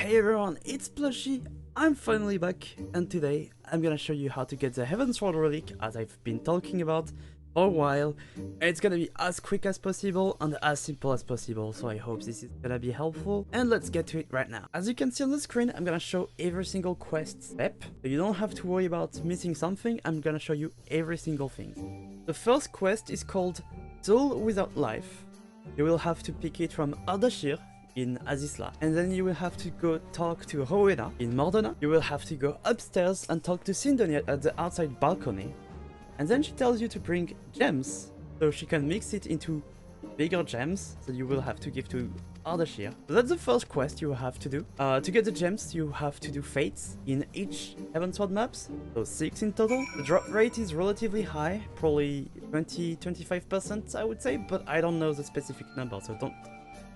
Hey everyone, it's Plushy. I'm finally back, and today I'm gonna show you how to get the Heavensward Relic, as I've been talking about for a while. It's gonna be as quick as possible and as simple as possible, so I hope this is gonna be helpful. And let's get to it right now. As you can see on the screen, I'm gonna show every single quest step, so you don't have to worry about missing something. I'm gonna show you every single thing. The first quest is called Soul Without Life. You will have to pick it from Ardashir in Azisla, and then you will have to go talk to Rowena in Mordona. You will have to go upstairs and talk to Sindonia at the outside balcony, and then she tells you to bring gems so she can mix it into bigger gems that you will have to give to Ardashir. So that's the first quest you have to do. To get the gems, you have to do Fêtes in each Heavensward maps, so 6 in total. The drop rate is relatively high, probably 20-25% I would say, but I don't know the specific number, so don't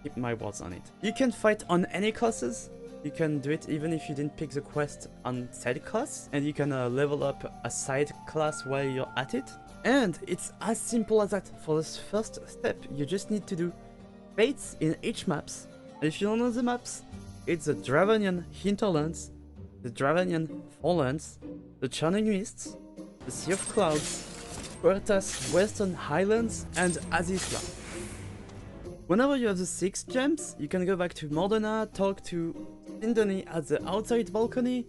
keep my words on it. You can fight on any classes. You can do it even if you didn't pick the quest on said class, and you can level up a side class while you're at it. And it's as simple as that. For this first step, you just need to do Fêtes in each maps. And if you don't know the maps, it's the Dravanian Hinterlands, the Dravanian Forelands, the Churning Mists, the Sea of Clouds, Puerta's Western Highlands, and Azisla. Whenever you have the 6 gems, you can go back to Mordona, talk to Sindoni at the outside balcony,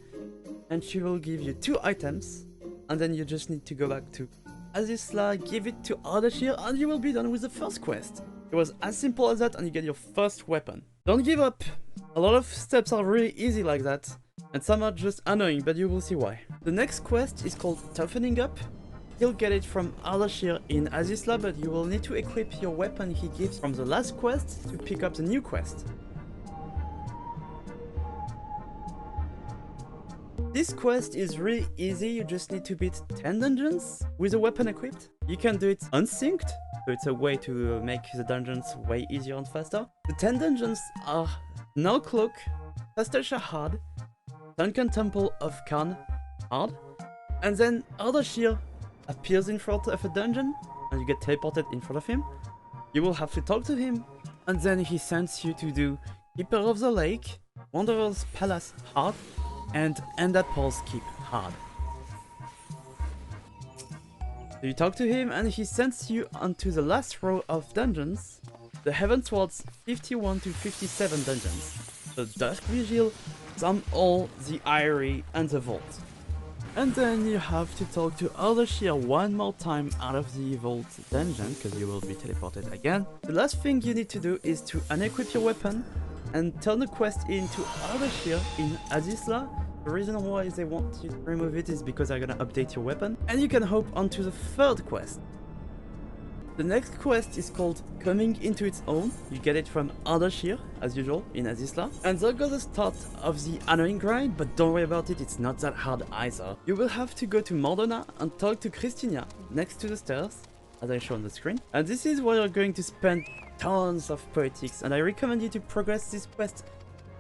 and she will give you 2 items, and then you just need to go back to Azisla, give it to Ardashir, and you will be done with the first quest. It was as simple as that, and you get your first weapon. Don't give up! A lot of steps are really easy like that, and some are just annoying, but you will see why. The next quest is called Toughening Up. You'll get it from Ardashir in Azisla, but you will need to equip your weapon he gives from the last quest to pick up the new quest. This quest is really easy. You just need to beat 10 dungeons with a weapon equipped. You can do it unsynced, so it's a way to make the dungeons way easier and faster. The 10 dungeons are No Cloak, Pastel Shahad, Sunken Temple of Khan Hard, and then Ardashir appears in front of a dungeon and you get teleported in front of him. You will have to talk to him, and then he sends you to do Keeper of the Lake, Wanderer's Palace Hard, and Enderpearl's Keep Hard. So you talk to him and he sends you onto the last row of dungeons, the Heavensward's 51 to 57 dungeons. The Dusk Vigil, Some All, the Eyrie, and the Vault. And then you have to talk to Ardashir one more time out of the Vault dungeon, because you will be teleported again. The last thing you need to do is to unequip your weapon and turn the quest into Ardashir in Azisla. The reason why they want you to remove it is because they're gonna update your weapon. And you can hop onto the third quest. The next quest is called Coming Into Its Own. You get it from Ardashir, as usual, in Azisla. And there goes the start of the annoying grind, but don't worry about it, it's not that hard either. You will have to go to Mordona and talk to Christina next to the stairs, as I show on the screen. And this is where you're going to spend tons of poetics, and I recommend you to progress this quest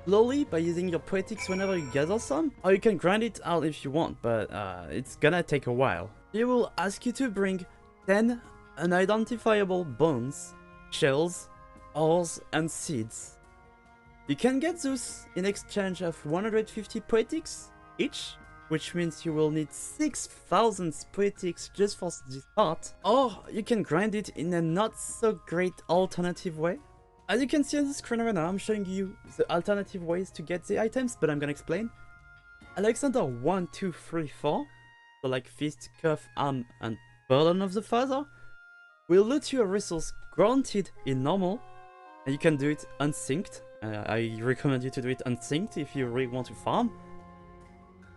slowly by using your poetics whenever you gather some, or you can grind it out if you want, but it's gonna take a while. He will ask you to bring 10 unidentifiable bones, shells, ores, and seeds. You can get those in exchange of 150 poetics each, which means you will need 6,000 poetics just for this part, or you can grind it in a not so great alternative way. As you can see on the screen right now, I'm showing you the alternative ways to get the items, but I'm gonna explain. Alexander 1, 2, 3, 4, so like Fist, Cuff, Arm, and Burden of the Father, will loot you a resource granted in normal, and you can do it unsynced. I recommend you to do it unsynced if you really want to farm.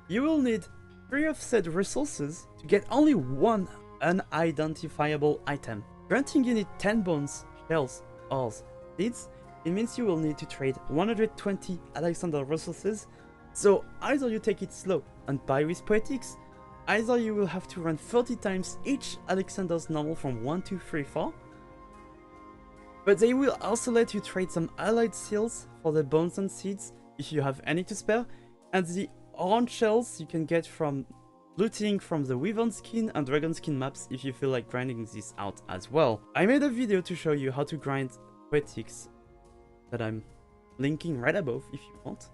You will need 3 of said resources to get only 1 unidentifiable item. Granting you need 10 bones, shells, ores, seeds, it means you will need to trade 120 Alexander resources, so either you take it slow and buy with poetics, either you will have to run 30 times each Alexander's normal from 1, 2, 3, 4. But they will also let you trade some allied seals for the bones and seeds if you have any to spare, and the orange shells you can get from looting from the Wyvern skin and Dragon skin maps if you feel like grinding this out as well. I made a video to show you how to grind poetics that I'm linking right above if you want.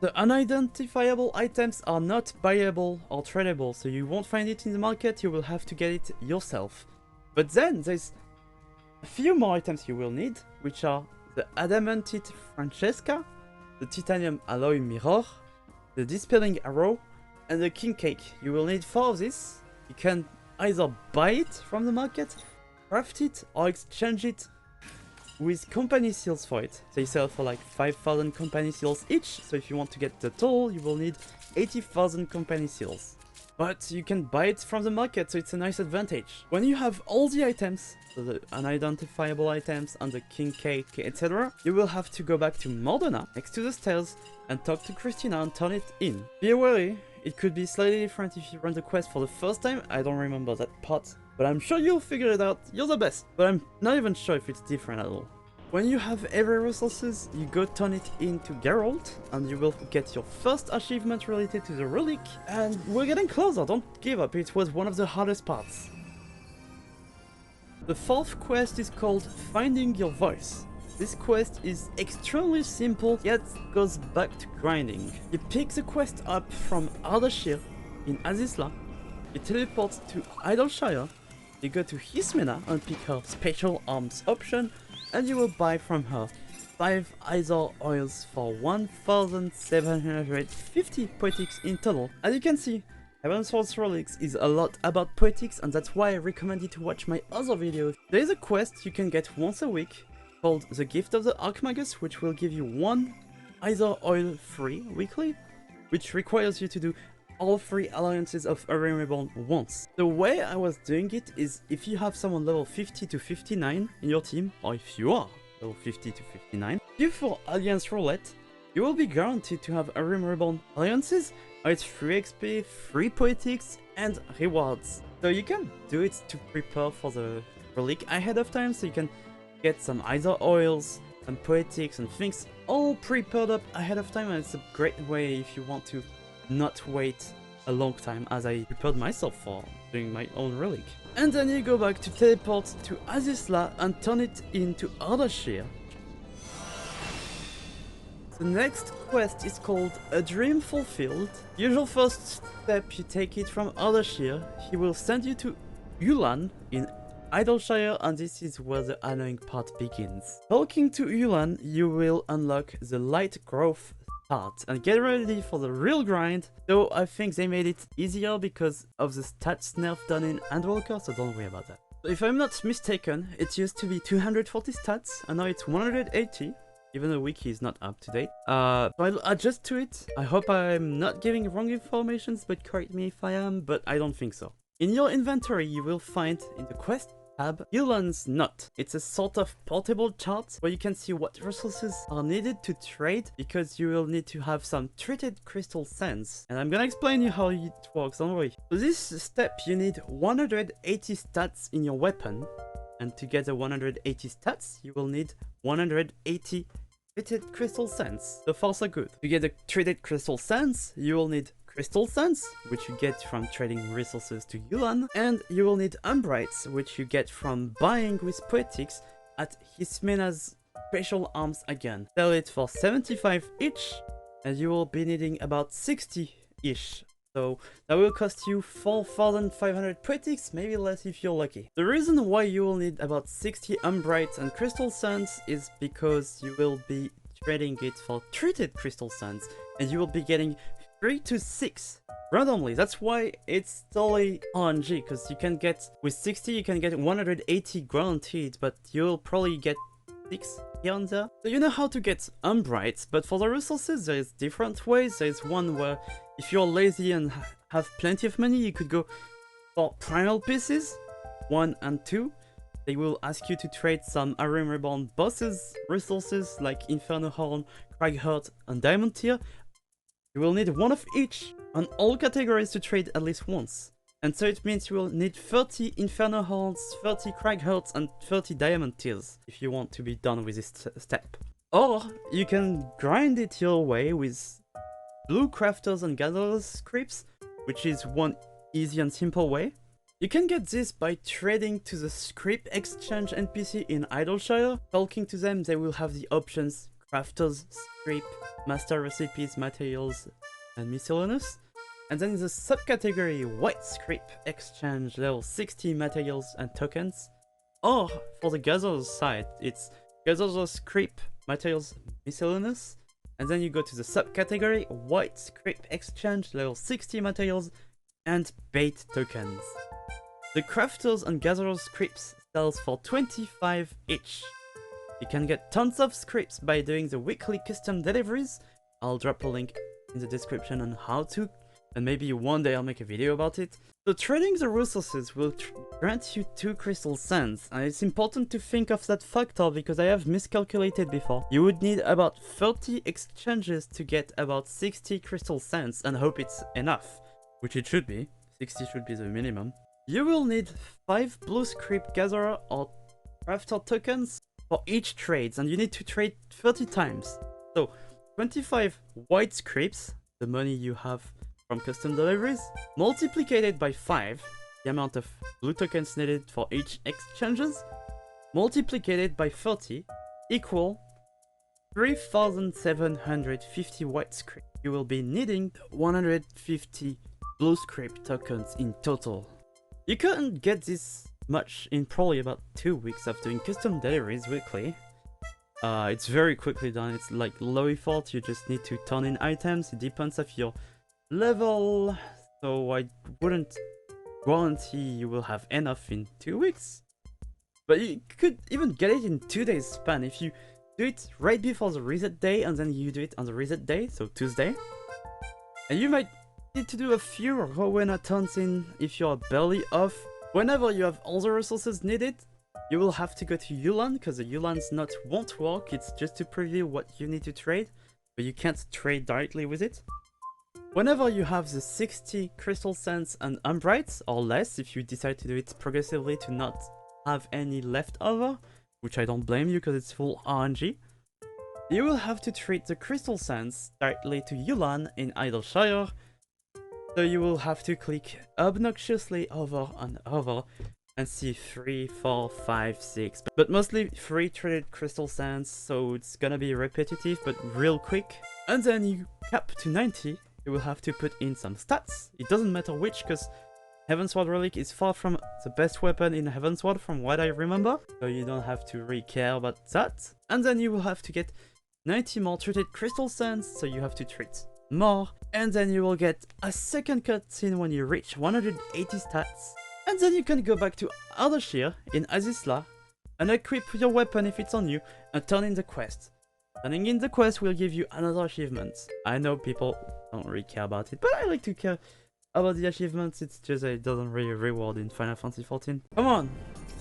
The unidentifiable items are not buyable or tradable, so you won't find it in the market, you will have to get it yourself. But then there's a few more items you will need, which are the Adamantit Francesca, the Titanium Alloy Mirror, the Dispelling Arrow, and the King Cake. You will need 4 of these. You can either buy it from the market, craft it, or exchange it with company seals for it. They sell for like 5,000 company seals each, so if you want to get the total, you will need 80,000 company seals. But you can buy it from the market, so it's a nice advantage. When you have all the items, so the unidentifiable items and the king cake, etc., you will have to go back to Mordona, next to the stairs, and talk to Christina and turn it in. Be wary, it could be slightly different if you run the quest for the first time. I don't remember that part, but I'm sure you'll figure it out. You're the best. But I'm not even sure if it's different at all. When you have every resources, you go turn it into Geralt, and you will get your first achievement related to the relic. And we're getting closer, don't give up, it was one of the hardest parts. The 4th quest is called Finding Your Voice. This quest is extremely simple, yet goes back to grinding. You pick the quest up from Ardashir in Azisla, you teleport to Idleshire, you go to Hismena and pick her special arms option, and you will buy from her 5 Aether Oils for 1,750 poetics in total. As you can see, Heavensward Relic is a lot about poetics, and that's why I recommend you to watch my other videos. There is a quest you can get once a week called the Gift of the Archmagus, which will give you 1 Aether Oil free weekly, which requires you to do all 3 alliances of Arim Reborn once. The way I was doing it is if you have someone level 50 to 59 in your team, or if you are level 50 to 59, you for Alliance Roulette, you will be guaranteed to have Arim Reborn alliances, or it's free XP, free poetics, and rewards. So you can do it to prepare for the relic ahead of time, so you can get some Aether Oils and poetics and things all prepared up ahead of time, and it's a great way if you want to not wait a long time, as I prepared myself for doing my own relic. And then you go back to teleport to Azisla and turn it into Ardashir. The next quest is called A Dream Fulfilled. Usual first step, you take it from Ardashir. He will send you to Ulan in Idleshire, and this is where the annoying part begins. Talking to Ulan, you will unlock the Light Growth start and get ready for the real grind, though I think they made it easier because of the stats nerf done in Endwalker, so don't worry about that. So if I'm not mistaken, it used to be 240 stats and now it's 180, even the wiki is not up to date. So I'll adjust to it. I hope I'm not giving wrong informations, but correct me if I am, but I don't think so. In your inventory you will find in the quest tab Ulan's Knot. It's a sort of portable chart where you can see what resources are needed to trade, because you will need to have some treated crystal sands. And I'm gonna explain you how it works, don't worry. For this step you need 180 stats in your weapon, and to get the 180 stats you will need 180 treated crystal sands. So far so good. To get the treated crystal sands you will need crystal sands, which you get from trading resources to Ulan, and you will need umbrites, which you get from buying with poetics at Hismena's special arms again. Sell it for 75 each, and you will be needing about 60-ish. So that will cost you 4,500 poetics, maybe less if you're lucky. The reason why you will need about 60 umbrites and crystal sands is because you will be trading it for treated crystal sands, and you will be getting 3 to 6 randomly. That's why it's totally RNG, because you can get, with 60 you can get 180 guaranteed, but you'll probably get 6 here and there. So you know how to get umbrites, but for the resources there is different ways. There is one where if you're lazy and have plenty of money, you could go for primal pieces 1 and 2. They will ask you to trade some Arim Reborn bosses resources like Inferno Horn, Cragheart, and Diamond Tier. You will need 1 of each on all categories to trade at least once. And so it means you will need 30 Inferno Horns, 30 Craghearts, and 30 Diamond Tiers if you want to be done with this step. Or you can grind it your way with Blue Crafters and Gatherers scripts, which is one easy and simple way. You can get this by trading to the script exchange NPC in Idleshire. Talking to them, they will have the options Crafters, Script, Master Recipes, Materials, and Miscellaneous. And then in the subcategory White Script Exchange level 60 Materials and Tokens. Or for the Gatherer's side, it's Gatherer's Script, Materials, Miscellaneous. And then you go to the subcategory White Script Exchange level 60 Materials and Bait Tokens. The Crafters and Gatherer's Scripts sells for 25 each. You can get tons of scripts by doing the weekly custom deliveries. I'll drop a link in the description on how to, and maybe one day I'll make a video about it. So trading the resources will grant you 2 crystal sands, and it's important to think of that factor because I have miscalculated before. You would need about 30 exchanges to get about 60 crystal sands, and hope it's enough, which it should be. 60 should be the minimum. You will need 5 blue script gatherer or crafter tokens for each trade, and you need to trade 30 times. So 25 white scripts, the money you have from custom deliveries, multiplied by 5, the amount of blue tokens needed for each exchanges, multiplied by 30, equal 3,750 white script. You will be needing 150 blue script tokens in total. You couldn't get this much in probably about 2 weeks of doing custom deliveries weekly. It's very quickly done. It's like low effort. You just need to turn in items. It depends on your level, so I wouldn't guarantee you will have enough in 2 weeks. But you could even get it in 2 days span if you do it right before the reset day and then you do it on the reset day, so Tuesday. And you might need to do a few Rowena turns in if you are barely off. Whenever you have all the resources needed, you will have to go to Yulan, because the Yulan's not won't work, it's just to preview what you need to trade, but you can't trade directly with it. Whenever you have the 60 crystal sands and umbrites, or less if you decide to do it progressively to not have any left over, which I don't blame you because it's full RNG, you will have to treat the crystal sands directly to Yulan in Idleshire. So you will have to click obnoxiously over and over and see 3, 4, 5, 6, but mostly 3 traded crystal sands, so it's gonna be repetitive but real quick. And then you cap to 90, you will have to put in some stats. It doesn't matter which, because Heavensward Relic is far from the best weapon in Heavensward from what I remember, so you don't have to really care about that. And then you will have to get 90 more treated crystal sands, so you have to treat more, and then you will get a second cutscene when you reach 180 stats, and then you can go back to Ardashir in Azisla and equip your weapon if it's on you and turn in the quest. Turning in the quest will give you another achievement. I know people don't really care about it, but I like to care about the achievements. It's just that it doesn't really reward in Final Fantasy XIV. Come on,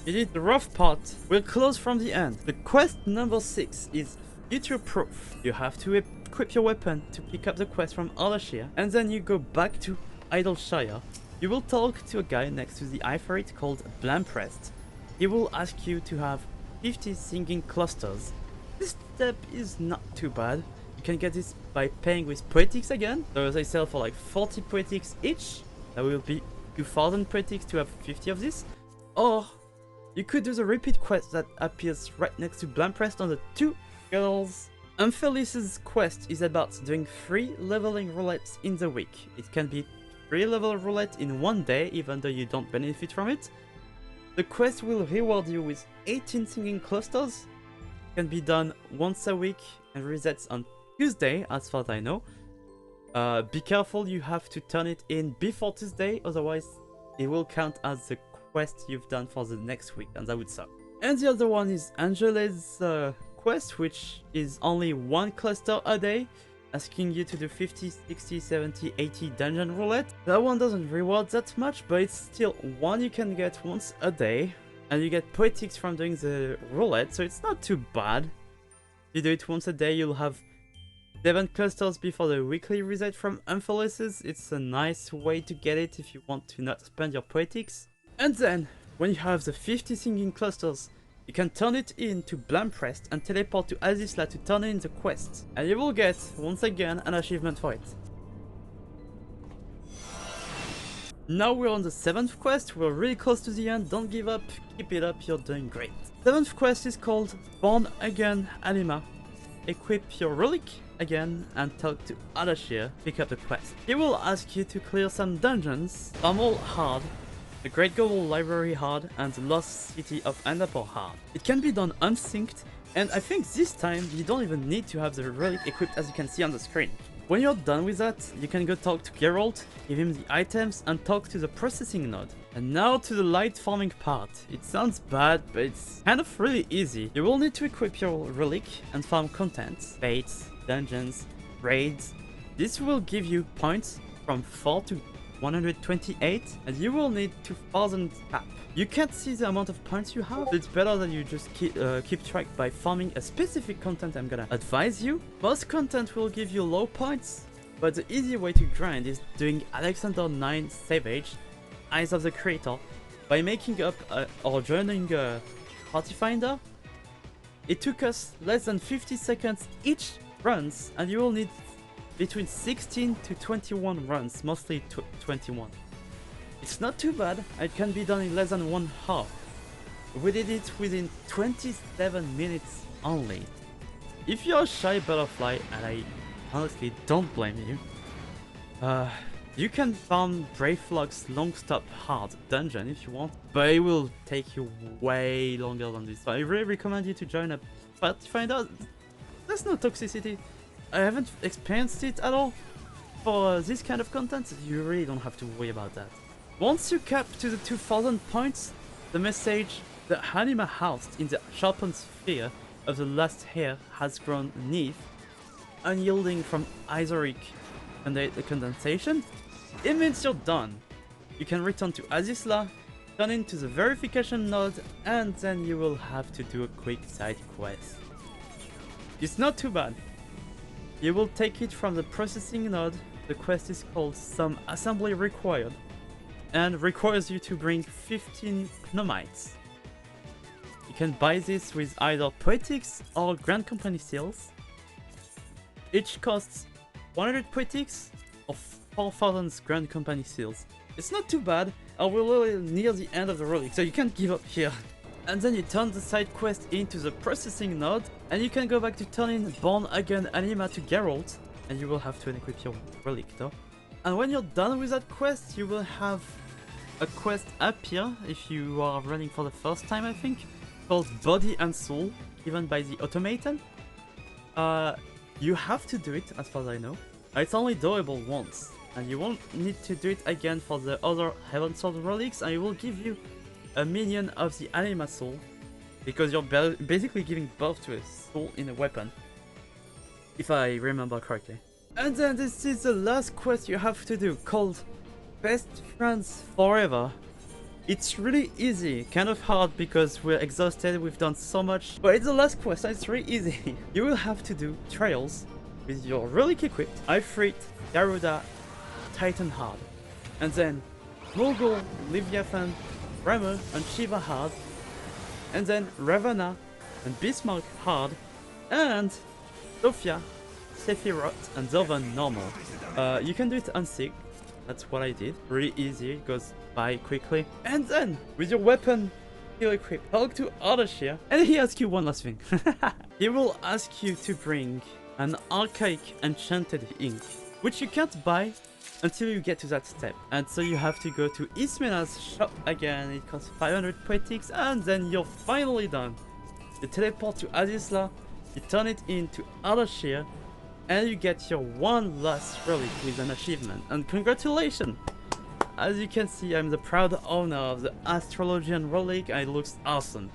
you did the rough part. We're close from the end. The quest number 6 is Future Proof. You have to equip your weapon to pick up the quest from Ardashir, and then you go back to Idleshire. You will talk to a guy next to the Ifrit called Blamprest. He will ask you to have 50 singing clusters. This step is not too bad. You can get this by paying with poetics again. So they sell for like 40 poetics each. That will be 2,000 poetics to have 50 of this. Or you could do the repeat quest that appears right next to Blamprest on the 2 girls. Amphelis's quest is about doing 3 leveling roulettes in the week. It can be 3 level roulette in one day, even though you don't benefit from it. The quest will reward you with 18 singing clusters. It can be done once a week and resets on Tuesday, as far as I know. Be careful, you have to turn it in before Tuesday, otherwise it will count as the quest you've done for the next week, and that would suck. And the other one is Angele's quest, which is only 1 cluster a day, asking you to do 50, 60, 70, 80 dungeon roulette. That one doesn't reward that much, but it's still one you can get once a day, and you get poetics from doing the roulette, so it's not too bad. If you do it once a day, you'll have 7 clusters before the weekly reset from Amphelis's. It's a nice way to get it if you want to not spend your poetics. And then, when you have the 50 singing clusters, you can turn it in to Blamprest and teleport to Azisla to turn in the quest. And you will get, once again, an achievement for it. Now we're on the 7th quest, we're really close to the end, don't give up, keep it up, you're doing great. 7th quest is called Born Again Anima. equip your relic again and talk to Adashir, pick up the quest. He will ask you to clear some dungeons, some all hard, the Great Goal Library hard, and the Lost City of Andapur hard. It can be done unsynced, and I think this time you don't even need to have the relic equipped, as you can see on the screen. When you're done with that, you can go talk to Geralt, give him the items, and talk to the processing node. And now to the light farming part. It sounds bad, but it's kind of really easy. You will need to equip your relic and farm contents, Fêtes, dungeons, raids. This will give you points from 4 to 128, and you will need 2000 cap. You can't see the amount of points you have. It's better that you just keep track by farming a specific content I'm gonna advise you. Most content will give you low points, but the easy way to grind is doing Alexander 9 Savage, Eyes of the Creator, by making up or joining a party finder. It took us less than 50 seconds each runs, and you will need between 16 to 21 runs, mostly 21. It's not too bad, it can be done in less than 1 hour. We did it within 27 minutes only. If you're a shy butterfly, and I honestly don't blame you, you can farm Bravelock's Longstop Hard dungeon if you want, but it will take you way longer than this. So I really recommend you to join a party finder. There's no toxicity. I haven't experienced it at all. For this kind of content, you really don't have to worry about that. Once you cap to the 2000 points, the message, the Anima housed in the sharpened sphere of the last hair has grown neath, unyielding from isoric condensation, it means you're done. You can return to Azisla, turn into the verification node, and then you will have to do a quick side quest. It's not too bad. You will take it from the processing node. The quest is called Some Assembly Required, and requires you to bring 15 Gnomites. You can buy this with either Poetics or Grand Company seals. Each costs 100 Poetics or 4000 Grand Company seals. It's not too bad, and we're really near the end of the relic, so you can't give up here. And then you turn the side quest into the processing node, and you can go back to turning Born Again Anima to Geralt, and you will have to equip your relic though. And when you're done with that quest, you will have a quest appear, if you are running for the first time I think, called Body and Soul, given by the automaton. You have to do it, as far as I know. It's only doable once, and you won't need to do it again for the other Heavensward Relics, and it will give you a minion of the Anima soul, because you're basically giving birth to a soul in a weapon, if I remember correctly. And then this is the last quest you have to do, called Best Friends Forever. It's really easy, kind of hard because we're exhausted, we've done so much, but it's the last quest, it's really easy. You will have to do trials with your relic equipped, Ifrit, Garuda, Titan hard, and then Morgul, Leviathan, Rammer and Shiva hard, and then Ravana and Bismarck hard, and Sofia, Sephiroth and Zovan normal. You can do it unsynced, that's what I did. Really easy, it goes by quickly. And then, with your weapon still equipped, talk to Ardashir, and he asks you one last thing. He will ask you to bring an archaic enchanted ink, which you can't buy until you get to that step, and so you have to go to Ismena's shop again. It costs 500 Poetics, and then you're finally done. You teleport to Azisla, you turn it into Ardashir, and you get your one last relic with an achievement, and congratulations! As you can see, I'm the proud owner of the Astrologian relic, and it looks awesome.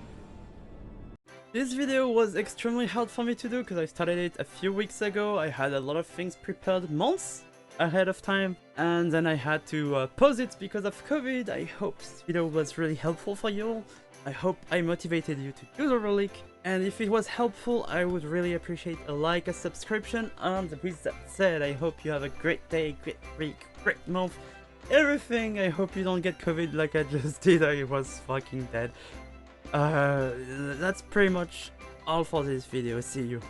This video was extremely hard for me to do because I started it a few weeks ago. I had a lot of things prepared months ahead of time, and then I had to pause it because of COVID. I hope this video was really helpful for you all. I hope I motivated you to do the relic, and if it was helpful, I would really appreciate a like, a subscription, and with that said, I hope you have a great day, great week, great month, everything. I hope you don't get COVID like I just did. I was fucking dead. That's pretty much all for this video. See you.